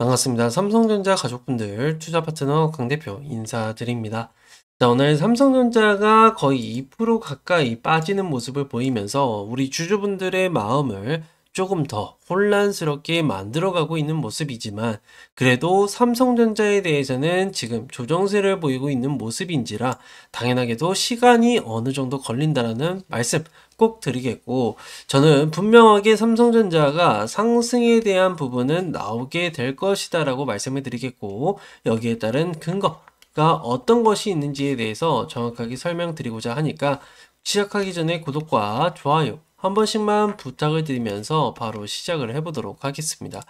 반갑습니다. 삼성전자 가족분들, 투자 파트너 강 대표 인사드립니다. 자, 오늘 삼성전자가 거의 2% 가까이 빠지는 모습을 보이면서 우리 주주분들의 마음을 조금 더 혼란스럽게 만들어가고 있는 모습이지만 그래도 삼성전자에 대해서는 지금 조정세를 보이고 있는 모습인지라 당연하게도 시간이 어느 정도 걸린다라는 말씀 꼭 드리겠고, 저는 분명하게 삼성전자가 상승에 대한 부분은 나오게 될 것이다 라고 말씀을 드리겠고, 여기에 따른 근거가 어떤 것이 있는지에 대해서 정확하게 설명드리고자 하니까 시작하기 전에 구독과 좋아요 한 번씩만 부탁을 드리면서 바로 시작을 해보도록 하겠습니다.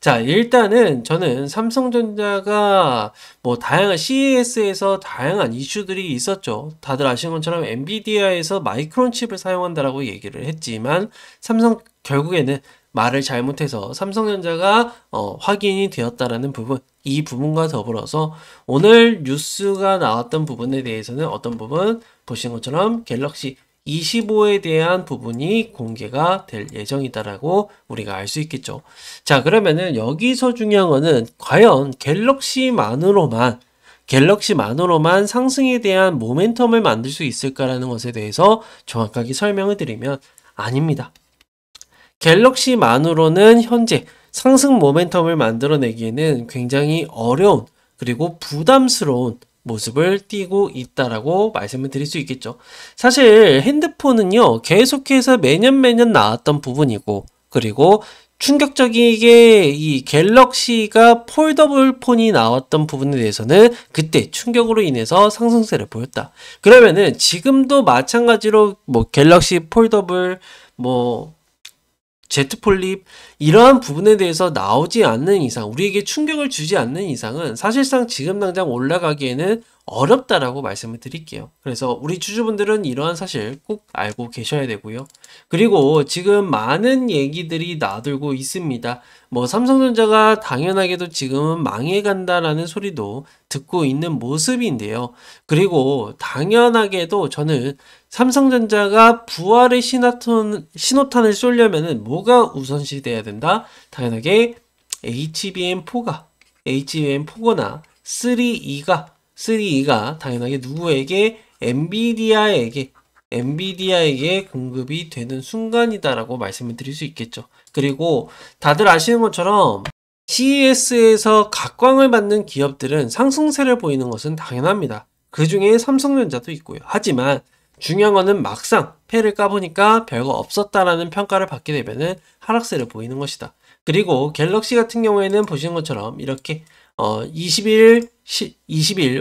자, 일단은 저는 삼성전자가 뭐 다양한 CES에서 다양한 이슈들이 있었죠. 다들 아시는 것처럼 엔비디아에서 마이크론 칩을 사용한다라고 얘기를 했지만 삼성 결국에는 말을 잘못해서 삼성전자가 확인이 되었다라는 부분, 이 부분과 더불어서 오늘 뉴스가 나왔던 부분에 대해서는 어떤 부분 보신 것처럼 갤럭시 25에 대한 부분이 공개가 될 예정이다라고 우리가 알 수 있겠죠. 자, 그러면은 여기서 중요한 거는 과연 갤럭시만으로만 상승에 대한 모멘텀을 만들 수 있을까라는 것에 대해서 정확하게 설명을 드리면 아닙니다. 갤럭시만으로는 현재 상승 모멘텀을 만들어내기에는 굉장히 어려운 그리고 부담스러운 모습을 띠고 있다라고 말씀을 드릴 수 있겠죠. 사실 핸드폰은요, 계속해서 매년 나왔던 부분이고, 그리고 충격적이게 이 갤럭시가 폴더블 폰이 나왔던 부분에 대해서는 그때 충격으로 인해서 상승세를 보였다. 그러면은 지금도 마찬가지로 뭐 갤럭시 폴더블, 뭐 Z 폴립 이러한 부분에 대해서 나오지 않는 이상, 우리에게 충격을 주지 않는 이상은 사실상 지금 당장 올라가기에는 어렵다라고 말씀을 드릴게요. 그래서 우리 주주분들은 이러한 사실 꼭 알고 계셔야 되고요. 그리고 지금 많은 얘기들이 나돌고 있습니다. 뭐 삼성전자가 당연하게도 지금은 망해간다라는 소리도 듣고 있는 모습인데요. 그리고 당연하게도 저는 삼성전자가 부활의 신호탄을 쏘려면은 뭐가 우선시 돼야 된다? 당연하게 HBM4거나 3E가 당연하게 누구에게? 엔비디아에게 공급이 되는 순간이다라고 말씀을 드릴 수 있겠죠. 그리고 다들 아시는 것처럼 CES에서 각광을 받는 기업들은 상승세를 보이는 것은 당연합니다. 그 중에 삼성전자도 있고요. 하지만 중요한 거는 막상 패를 까보니까 별거 없었다라는 평가를 받게 되면은 하락세를 보이는 것이다. 그리고 갤럭시 같은 경우에는 보시는 것처럼 이렇게 20일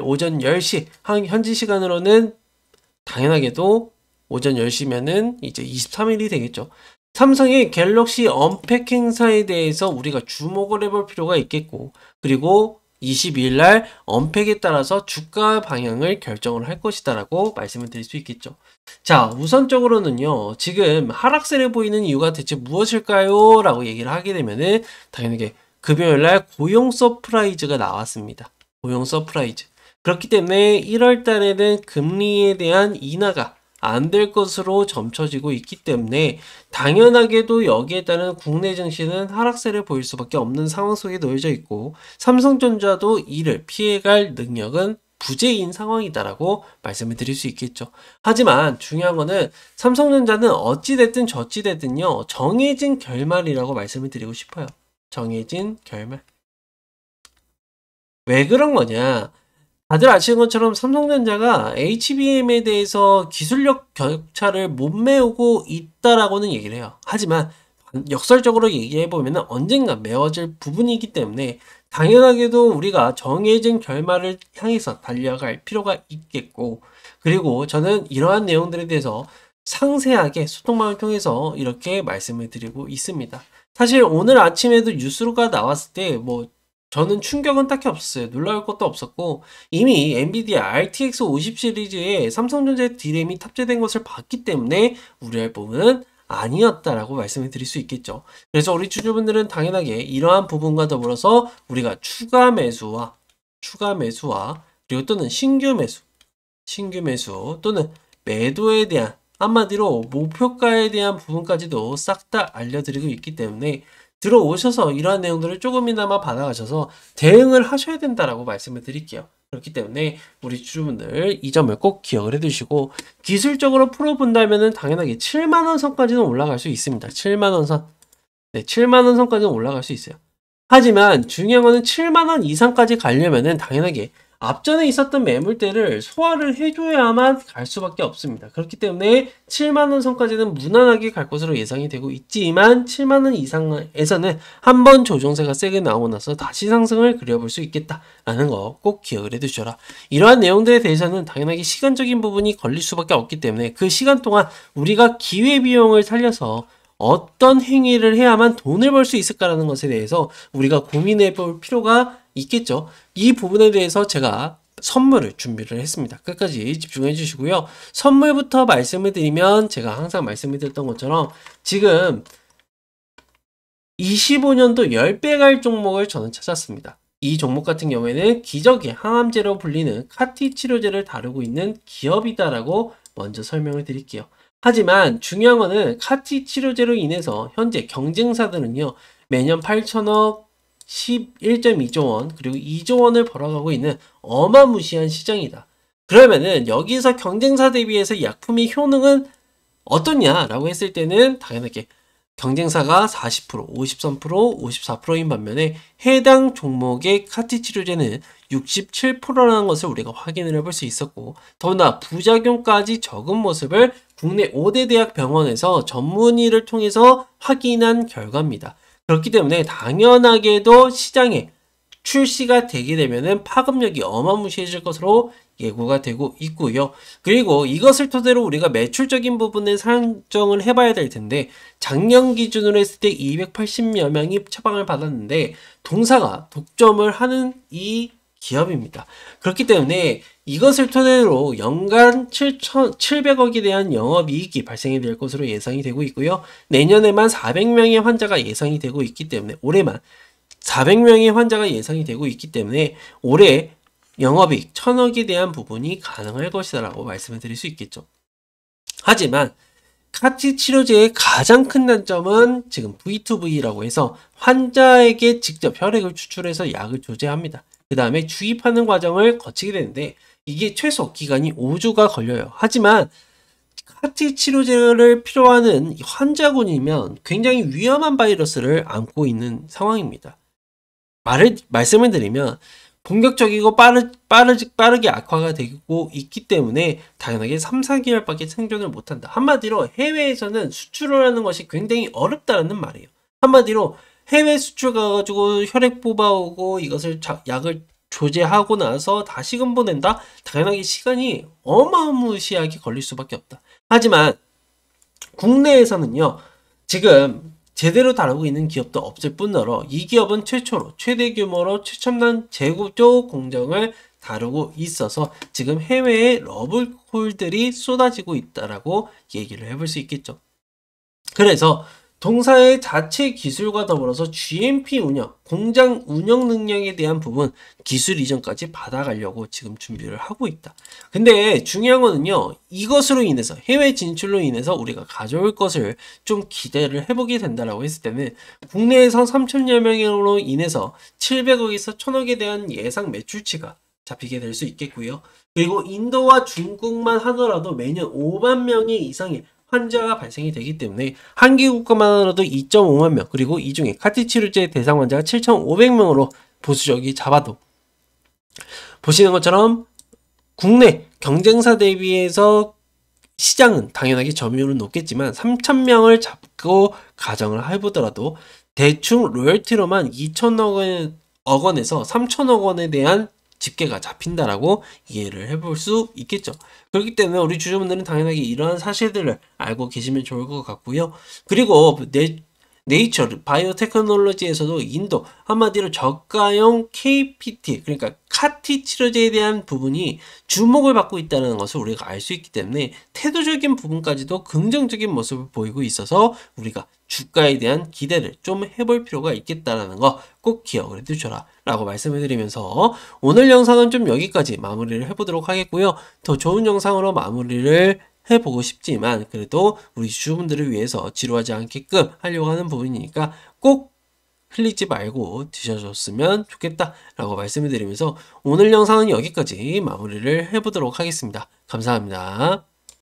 오전 10시 현지 시간으로는 당연하게도 오전 10시면은 이제 23일이 되겠죠. 삼성의 갤럭시 언팩 행사에 대해서 우리가 주목을 해볼 필요가 있겠고, 그리고 22일 날 언팩에 따라서 주가 방향을 결정을 할 것이다라고 말씀을 드릴 수 있겠죠. 자, 우선적으로는요, 지금 하락세를 보이는 이유가 대체 무엇일까요? 라고 얘기를 하게 되면은 당연하게 금요일 날 고용 서프라이즈가 나왔습니다. 고용 서프라이즈. 그렇기 때문에 1월 달에는 금리에 대한 인하가 안 될 것으로 점쳐지고 있기 때문에 당연하게도 여기에 따른 국내 증시는 하락세를 보일 수밖에 없는 상황 속에 놓여져 있고, 삼성전자도 이를 피해갈 능력은 부재인 상황이다라고 말씀을 드릴 수 있겠죠. 하지만 중요한 거는 삼성전자는 어찌됐든 저찌됐든요, 정해진 결말이라고 말씀을 드리고 싶어요. 정해진 결말. 왜 그런 거냐? 다들 아시는 것처럼 삼성전자가 HBM에 대해서 기술력 격차를 못 메우고 있다라고는 얘기를 해요. 하지만 역설적으로 얘기해보면 언젠가 메워질 부분이기 때문에 당연하게도 우리가 정해진 결말을 향해서 달려갈 필요가 있겠고, 그리고 저는 이러한 내용들에 대해서 상세하게 소통망을 통해서 이렇게 말씀을 드리고 있습니다. 사실 오늘 아침에도 뉴스가 나왔을 때 저는 충격은 딱히 없었어요. 놀라울 것도 없었고, 이미 엔비디아 RTX 50 시리즈에 삼성전자의 D램이 탑재된 것을 봤기 때문에 우려할 부분은 아니었다라고 말씀을 드릴 수 있겠죠. 그래서 우리 주주분들은 당연하게 이러한 부분과 더불어서 우리가 추가 매수와 그리고 또는 신규 매수 또는 매도에 대한, 한마디로 목표가에 대한 부분까지도 싹 다 알려드리고 있기 때문에 들어오셔서 이러한 내용들을 조금이나마 받아가셔서 대응을 하셔야 된다라고 말씀을 드릴게요. 그렇기 때문에 우리 주주분들 이 점을 꼭 기억을 해두시고, 기술적으로 풀어본다면은 당연하게 7만원 선까지는 올라갈 수 있습니다. 7만원 선. 네, 7만원 선까지는 올라갈 수 있어요. 하지만 중요한 거는 7만원 이상까지 가려면은 당연하게 앞전에 있었던 매물대를 소화를 해줘야만 갈 수밖에 없습니다. 그렇기 때문에 7만원 선까지는 무난하게 갈 것으로 예상이 되고 있지만 7만원 이상에서는 한번 조정세가 세게 나오고 나서 다시 상승을 그려볼 수 있겠다라는 거 꼭 기억을 해두셔라. 이러한 내용들에 대해서는 당연하게 시간적인 부분이 걸릴 수밖에 없기 때문에 그 시간 동안 우리가 기회비용을 살려서 어떤 행위를 해야만 돈을 벌 수 있을까라는 것에 대해서 우리가 고민해 볼 필요가 있겠죠. 이 부분에 대해서 제가 선물을 준비를 했습니다. 끝까지 집중해 주시고요. 선물부터 말씀을 드리면 제가 항상 말씀을 드렸던 것처럼 지금 25년도 10배 갈 종목을 저는 찾았습니다. 이 종목 같은 경우에는 기적의 항암제로 불리는 카티 치료제를 다루고 있는 기업이다라고 먼저 설명을 드릴게요. 하지만 중요한 거는 카티 치료제로 인해서 현재 경쟁사들은요, 매년 8천억, 11.2조 원, 그리고 2조 원을 벌어가고 있는 어마무시한 시장이다. 그러면은 여기서 경쟁사 대비해서 약품의 효능은 어떠냐라고 했을 때는 당연하게 경쟁사가 40%, 53%, 54%인 반면에 해당 종목의 카티 치료제는 67%라는 것을 우리가 확인을 해볼 수 있었고, 더구나 부작용까지 적은 모습을 국내 5대 대학 병원에서 전문의를 통해서 확인한 결과입니다. 그렇기 때문에 당연하게도 시장에 출시가 되게 되면은 파급력이 어마무시해질 것으로 예고가 되고 있고요. 그리고 이것을 토대로 우리가 매출적인 부분을 산정을 해봐야 될 텐데, 작년 기준으로 했을 때 280여 명이 처방을 받았는데 동사가 독점을 하는 이 기업입니다. 그렇기 때문에 이것을 토대로 연간 700억에 대한 영업이익이 발생이 될 것으로 예상이 되고 있고요. 내년에만 400명의 환자가 예상이 되고 있기 때문에, 올해만 400명의 환자가 예상이 되고 있기 때문에 올해 영업이익 1000억에 대한 부분이 가능할 것이라고 말씀을 드릴 수 있겠죠. 하지만 카티 치료제의 가장 큰 단점은 지금 V2V라고 해서 환자에게 직접 혈액을 추출해서 약을 조제합니다. 그 다음에 주입하는 과정을 거치게 되는데 이게 최소 기간이 5주가 걸려요. 하지만 카티 치료제를 필요하는 환자군이면 굉장히 위험한 바이러스를 안고 있는 상황입니다. 말씀을 드리면 본격적이고 빠르게 악화가 되고 있기 때문에 당연하게 3, 4개월밖에 생존을 못한다. 한마디로 해외에서는 수출을 하는 것이 굉장히 어렵다는 말이에요. 한마디로 해외 수출 가가지고 혈액 뽑아오고 이것을 약을 조제하고 나서 다시금 보낸다? 당연하게 시간이 어마무시하게 걸릴 수밖에 없다. 하지만 국내에서는요, 지금 제대로 다루고 있는 기업도 없을 뿐더러 이 기업은 최초로 최대 규모로 최첨단 제조 공정을 다루고 있어서 지금 해외에 러블콜들이 쏟아지고 있다라고 얘기를 해볼 수 있겠죠. 그래서 동사의 자체 기술과 더불어서 GMP 운영, 공장 운영 능력에 대한 부분 기술 이전까지 받아가려고 지금 준비를 하고 있다. 근데 중요한 거는요, 이것으로 인해서 해외 진출로 인해서 우리가 가져올 것을 좀 기대를 해보게 된다라고 했을 때는 국내에서 3천여 명으로 인해서 700억에서 1000억에 대한 예상 매출치가 잡히게 될 수 있겠고요. 그리고 인도와 중국만 하더라도 매년 5만 명의 이상의 환자가 발생이 되기 때문에 한 개 국가만으로도 2.5만 명, 그리고 이 중에 카티 치료제 대상 환자가 7,500명으로 보수적이 잡아도 보시는 것처럼 국내 경쟁사 대비해서 시장은 당연하게 점유율은 높겠지만 3,000명을 잡고 가정을 해보더라도 대충 로열티로만 2천억 원에서 3천억 원에 대한 집계가 잡힌다라고 이해를 해볼 수 있겠죠. 그렇기 때문에 우리 주주분들은 당연하게 이러한 사실들을 알고 계시면 좋을 것 같고요. 그리고 네이처 바이오테크놀로지에서도 인도, 한마디로 저가형 KPT, 그러니까 카티 치료제에 대한 부분이 주목을 받고 있다는 것을 우리가 알 수 있기 때문에 태도적인 부분까지도 긍정적인 모습을 보이고 있어서 우리가 주가에 대한 기대를 좀 해볼 필요가 있겠다라는 거 꼭 기억을 해두셔라 라고 말씀을 드리면서 오늘 영상은 좀 여기까지 마무리를 해보도록 하겠고요. 더 좋은 영상으로 마무리를 해보고 싶지만 그래도 우리 주주분들을 위해서 지루하지 않게끔 하려고 하는 부분이니까 꼭 흘리지 말고 드셔줬으면 좋겠다라고 말씀을 드리면서 오늘 영상은 여기까지 마무리를 해보도록 하겠습니다. 감사합니다.